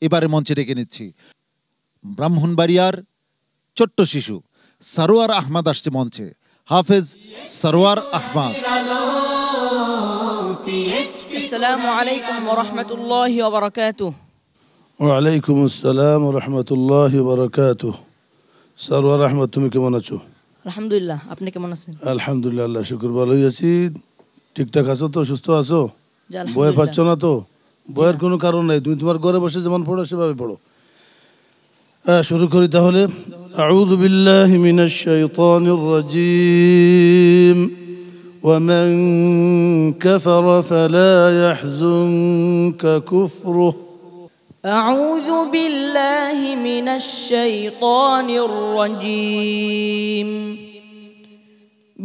এবারে মঞ্চে ডেকে নিচ্ছি ব্রাহ্মণবাড়িয়ার ছোট্ট শিশু সরওয়ার আহমদ আসছে মঞ্চে। হাফেজ সরওয়ার আহমদ। আসসালামু আলাইকুম ওয়া রাহমাতুল্লাহি ওয়া বারাকাতুহু। ওয়া আলাইকুম আসসালাম ওয়া রাহমাতুল্লাহি ওয়া বারাকাতুহু। সরওয়ার আহমদ, তুমি কেমন আছো? আলহামদুলিল্লাহ, আপনি কেমন আছেন? আলহামদুলিল্লাহ, আল্লাহ শুকর, ভালোই আছি। ঠিকঠাক আছো তো? সুস্থ আছো? ভয় পাচ্ছ না তো? ভয়ের কোনো কারণ নেই, তুমি তোমার ঘরে বসে যেমন পড়ো সেভাবে পড়ো। শুরু করি তাহলে। আউযু বিল্লাহি মিনাশ শাইতানির রাজীম। ومن كفر فلا يحزنك كفره. أعوذ بالله من الشيطان الرجيم.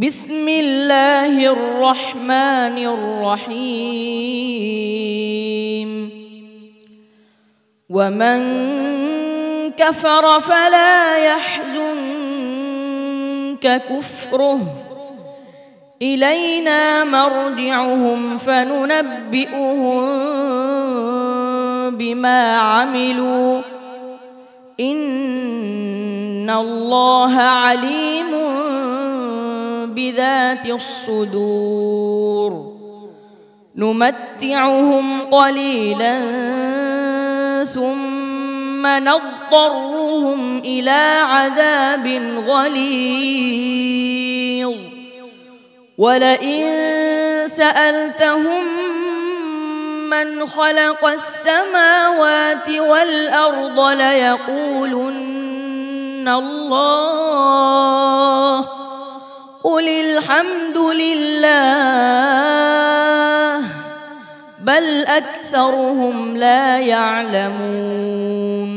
بسم الله الرحمن الرحيم. ومن كفر فلا يحزنك كفره إلينا مرجعهم فننبئهم بما عملوا إن الله عليم بذات الصدور. نمتعهم قليلا ثم نضطرهم إلى عذاب غليظ. ولئن سألتهم من خلق السماوات والأرض ليقولن الله قل الحمد لله بل أكثرهم لا يعلمون.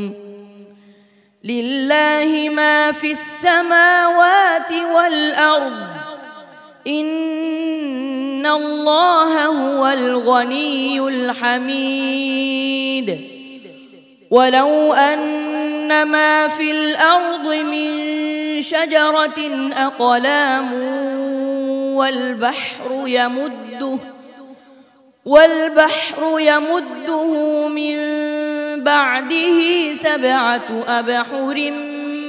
لله ما في السماوات والأرض إن الله هو الغني الحميد. ولو أن ما في الأرض من شجرة أقلام والبحر يمده من بعده 7 أبحر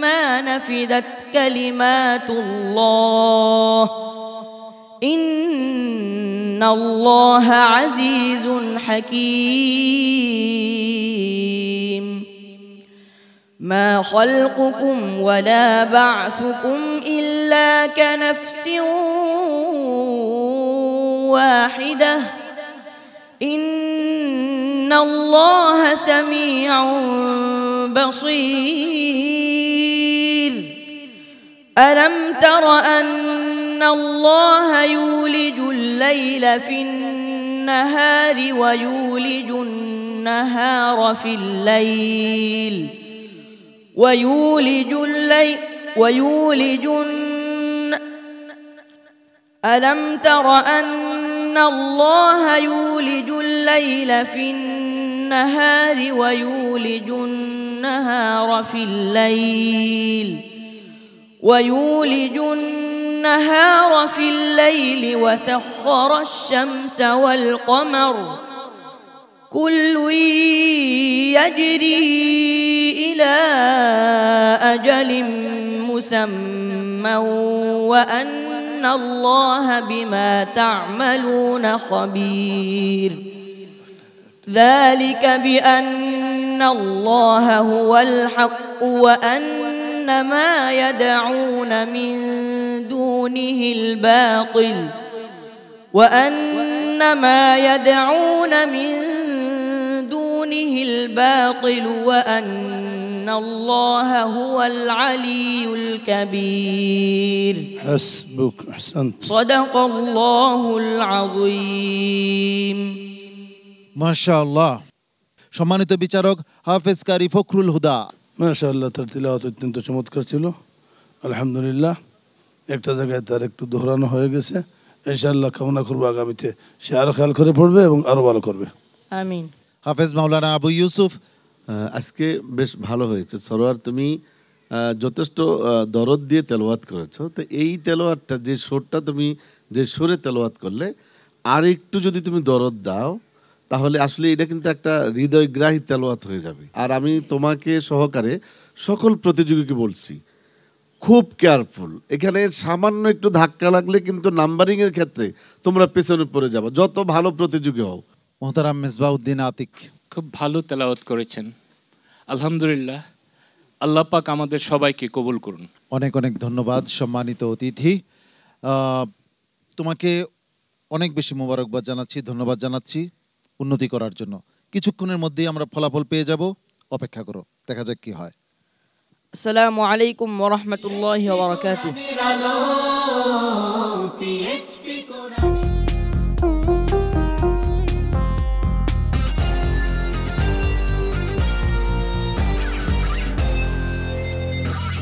ما نفدت كلمات الله إن الله عزيز حكيم. ما خلقكم ولا بعثكم إلا كنفس واحدة إن الله سميع بصير. ألم تر أن الله يولج الليل في النهار ويولج النهار في الليل ألم تر أن الله يولج الليل في النهار ويولج النهار في الليل وسخر الشمس والقمر كل يجري إلى أجل مسمى وأن الله بما تعملون خبير. ذلك بأن الله هو الحق وأن ما يدعون من دونه الباطل وأن الله هو العلي الكبير. حسبك، أحسنت. صدق الله العظيم. মাশাআল্লাহ। সম্মানিত বিচারক হাফেজ কারি ফখরুল হুদা। মাশাআল্লাহ, তার তিলাওয়াত অত্যন্ত চমৎকার ছিল। আলহামদুলিল্লাহ, একটা জায়গায় তার একটু দোহরানো হয়ে গেছে। ইনশাআল্লাহ কামনা করবো আগামীতে সে আরো খেয়াল করে পড়বে এবং আরো ভালো করবে। আমিন। হাফেজ মাওলানা আবু ইউসুফ। আজকে বেশ ভালো হয়েছে সরোয়ার, তুমি যথেষ্ট দরদ দিয়ে তেলাওয়াত করেছো। তো এই তেলাওয়াতটা, যে সুরটা তুমি যে সুরে তেলাওয়াত করলে, আর একটু যদি তুমি দরদ দাও তাহলে আসলে এটা কিন্তু একটা হৃদয়গ্রাহী তেলাওয়াত হয়ে যাবে। আর আমি তোমাকে সহকারে সকল প্রতিযোগীকে বলছি, খুব কেয়ারফুল। এখানে সামান্য একটু ধাক্কা লাগলে কিন্তু নাম্বারিং এর ক্ষেত্রে তোমরা পেছনে পড়ে যাবে, যত ভালো প্রতিযোগী হও। মোহতারাম মিসবাউদ্দিন আতিক, খুব ভালো তেলাওয়াত করেছেন, আলহামদুলিল্লাহ। আল্লাহ পাক আমাদের সবাইকে কবুল করুন। অনেক অনেক ধন্যবাদ সম্মানিত অতিথি। তোমাকে অনেক বেশি মোবারকবাদ জানাচ্ছি, ধন্যবাদ জানাচ্ছি উন্নতি করার জন্য। কিছুক্ষণের মধ্যেই আমরা ফলাফল পেয়ে যাব, অপেক্ষা করো, দেখা যাক কি হয়। আসসালামু আলাইকুম ওয়া রাহমাতুল্লাহি ওয়া বারাকাতুহু।